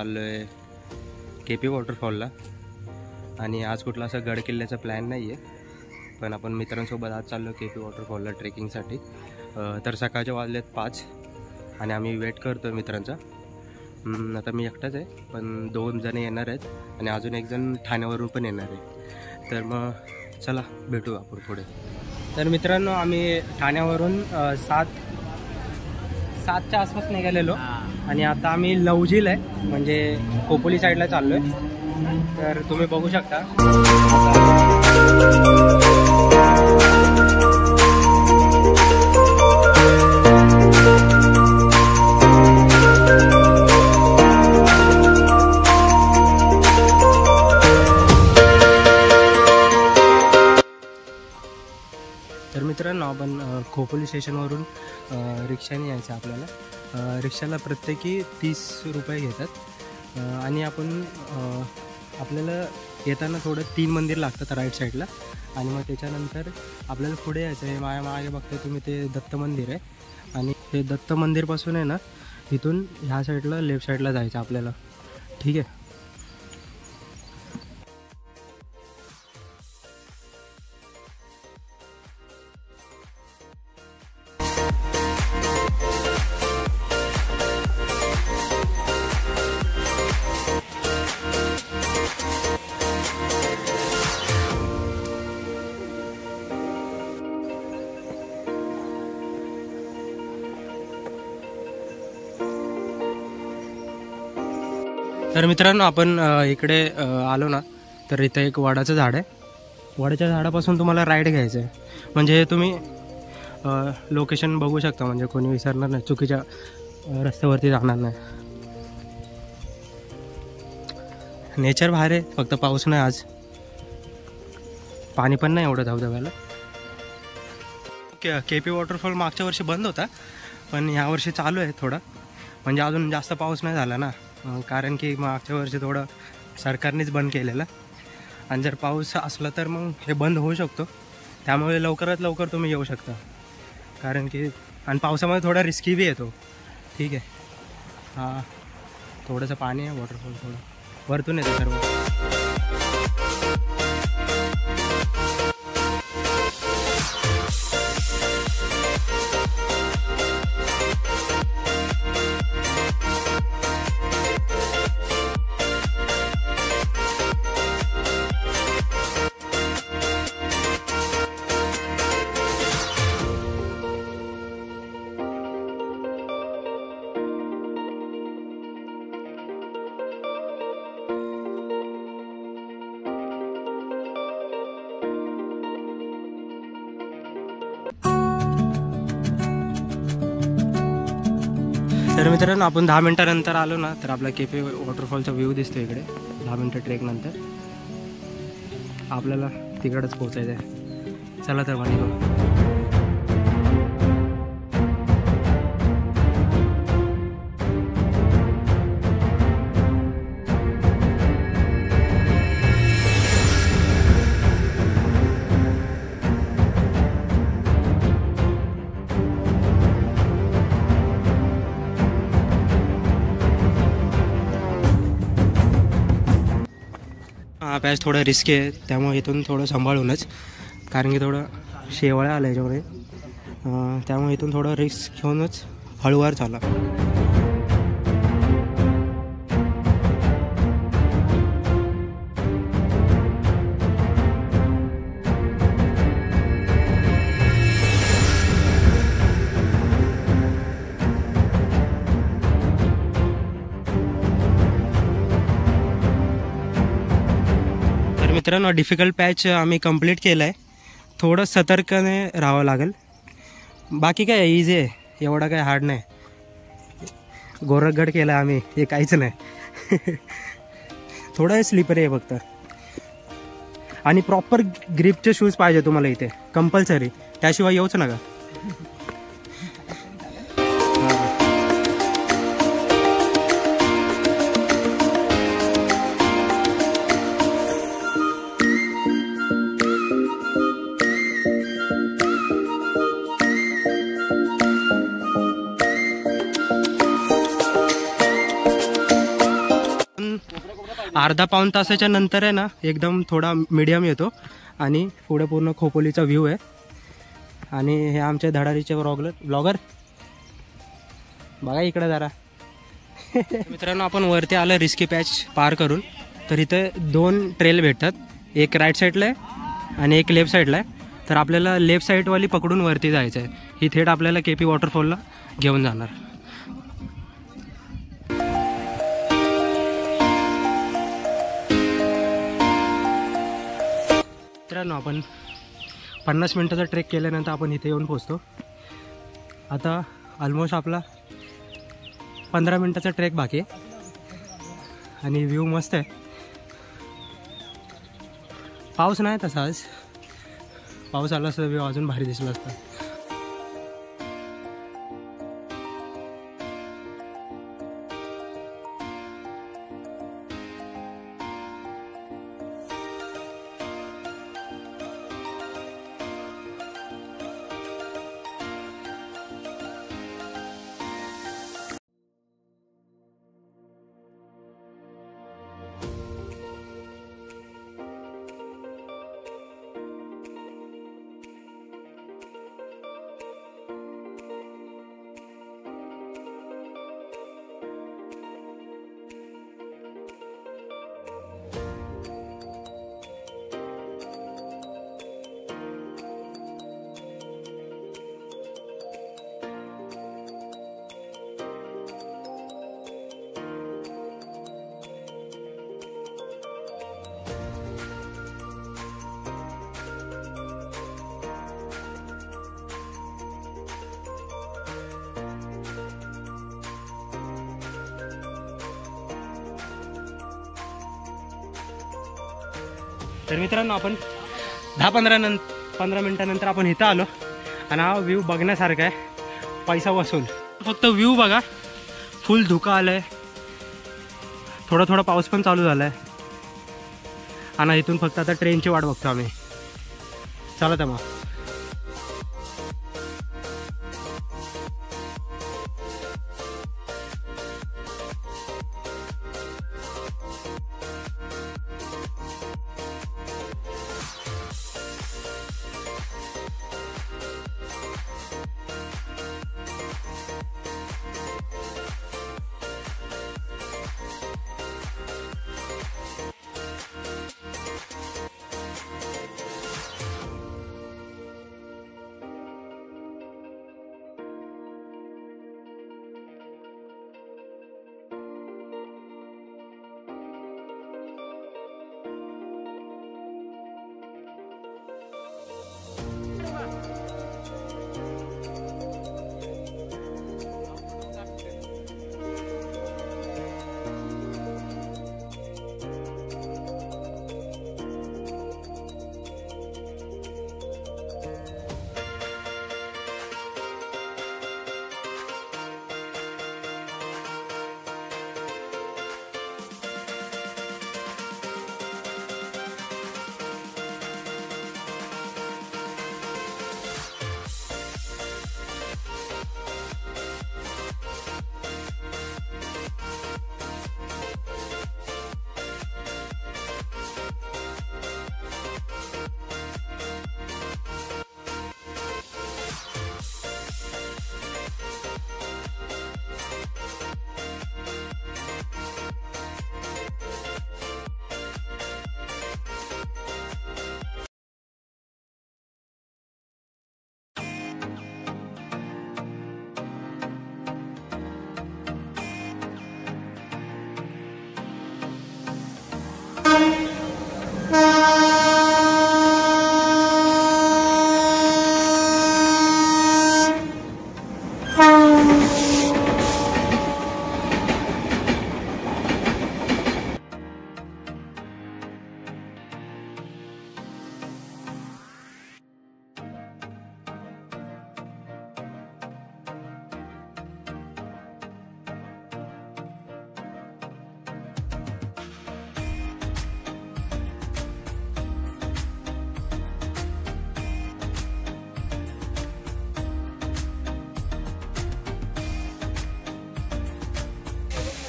चाललो आहे KP वॉटरफॉलला. आणि आज कुठला असा गड किल्ल्याचा प्लॅन नाही आहे, पण आपण मित्रांसोबत आज चाललो KP वॉटरफॉलला ट्रेकिंगसाठी. तर सकाळच्या वाजलेत 5 आणि आम्ही वेट करतो मित्रांचा. आता मी एकटाच आहे, पण 2 जण येणार आहेत आणि अजून एक जण ठाण्यावरून पण येणार आहे. तर मग चला भेटू आपण पुढे. तर मित्रांनो, आम्ही ठाण्यावरून 7च्या आसपास निघालेलो आणि आता आम्ही लवजील आहे, म्हणजे खोपोली साईडला चाललो आहे. तर तुम्ही बघू शकता. तर मित्रांनो, आपण खोपोली स्टेशनवरून रिक्षाने यायचं आपल्याला. रिक्षाला प्रत्येकी 30 रुपये घेतात आणि आपल्याला येताना थोडं 3 मंदिर लागतात राईट साईडला. आणि मग त्याच्यानंतर आपल्याला पुढे यायचं आहे. मागे बघताय तुम्ही, ते दत्त मंदिर आहे. आणि ते दत्त मंदिरपासून आहे ना, इथून ह्या साईडला लेफ्ट साईडला जायचं आपल्याला. ठीक आहे. तर मित्रांनो, आपण इकडे आलो ना, तर इथं एक वडाचं झाड आहे. वडाच्या झाडापासून तुम्हाला राईट घ्यायचं आहे, म्हणजे तुम्ही लोकेशन बघू शकता, म्हणजे कोणी विसरणार नाही, चुकीच्या रस्त्यावरती जाणार नाही. नेचर बाहेर आहे, फक्त पाऊस नाही आज. पाणी पण नाही एवढं धबधब्याला. KP वॉटरफॉल मागच्या वर्षी बंद होता, पण यावर्षी चालू आहे थोडा, म्हणजे अजून जास्त पाऊस नाही झाला ना, कारण की मागच्या वर्षी थोडं सरकारनेच बंद केलेलं. आणि जर पाऊस असला तर मग हे बंद होऊ शकतो. त्यामुळे लवकरात लवकर तुम्ही येऊ शकता, कारण की आणि पावसामध्ये थोडा रिस्की बी येतो. ठीक आहे. हां, थोडंसं पाणी आहे, वॉटरफॉल थोडं वरतून येतं सर्व. तर मित्रांनो, आपण 10 मिनटानंतर आलो ना, तर आपला KP वॉटरफॉलचा व्ह्यू दिसतो इकडे. 10 मिनटं ट्रेकनंतर आपल्याला तिकडंच पोचायचं आहे. चला तर मग निघू. हा पॅच थोडं रिस्की आहे, त्यामुळे इथून थोडं सांभाळूनच, कारण की थोडं शेवाळ्या आलं याच्यामुळे, त्यामुळे इथून थोडं रिस्क घेऊनच हळूवार चाला. मित्रांनो, डिफिकल्ट पॅच आम्ही कंप्लीट केलं आहे. थोडं सतर्काने राहावं लागेल, बाकी काय इझी आहे, एवढा काय हार्ड नाही. गोरखगड केला आम्ही, हे काहीच नाही. थोडं स्लिपरी आहे फक्त. आणि प्रॉपर ग्रिपचे शूज पाहिजे तुम्हाला इथे, कंपल्सरी, त्याशिवाय येऊच नका. अर्धा पाऊण तासाच्या नंतर आहे ना एकदम थोडा मीडियम येतो आणि पुढे पूर्ण खोपोलीचा व्ह्यू आहे. आणि हे आमचे धडाडीचे ब्लॉगर बघा इकडे जरा. मित्रांनो आपण वरती आलं रिस्की पॅच पार करून. तर इथे 2 ट्रेल भेटतात, एक राईट साईडला आहे आणि एक लेफ्ट साईडला आहे. तर आपल्याला लेफ्ट साईडवाली पकडून वरती जायचं आहे. ही थेट आपल्याला केपी वॉटरफॉलला घेऊन जाणार. मित्रांनो आपण 50 मिनटाचा ट्रेक केल्यानंतर आपण इथे येऊन पोचतो. आता ऑलमोस्ट आपला 15 मिनटाचा ट्रेक बाकी आहे आणि व्ह्यू मस्त आहे. पाऊस नाही तसा आज, पाऊस आला असता व्ह्यू अजून भारी दिसला असता. तर मित्रांनो आपण 10-15 मिनटानंतर आपण इथं आलो आणि हा व्ह्यू बघण्यासारखा आहे, पैसा वसूल. फक्त व्ह्यू बघा, फुल धुकं आलं आहे, थोडा थोडा पाऊस पण चालू झाला आहे आणि इथून फक्त आता ट्रेनची वाट बघतो आम्ही. चला तर मग.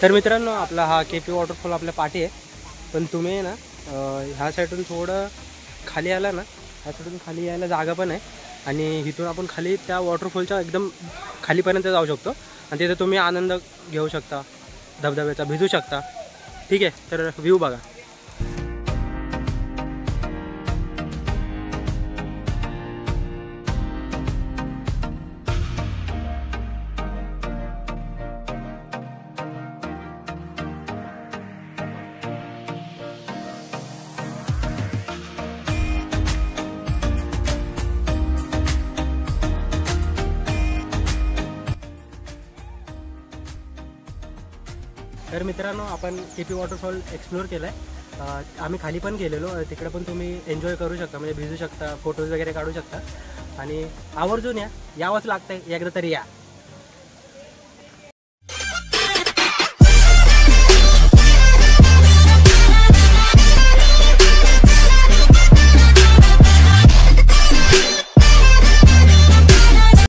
तर मित्रांनो आपला हा केपी वॉटरफॉल आपल्या पाठी आहे पण तुम्ही ना ह्या साईडून थोडं खाली आला ना, ह्या साईडून खाली यायला जागा पण आहे आणि इथून आपण खाली त्या वॉटरफॉलच्या एकदम खालीपर्यंत जाऊ शकतो आणि तिथे तुम्ही आनंद घेऊ शकता, धबधब्याचा भिजू शकता. ठीक आहे, तर व्ह्यू बघा. तर मित्रांनो, आपण KP वॉटरफॉल एक्सप्लोअर केला आहे. आम्ही खाली पण गेलेलो, तिकडे पण तुम्ही एन्जॉय करू शकता, म्हणजे भिजू शकता, फोटोज वगैरे काढू शकता आणि आवर्जून यावंच लागतं आहे, एकदा तरी या.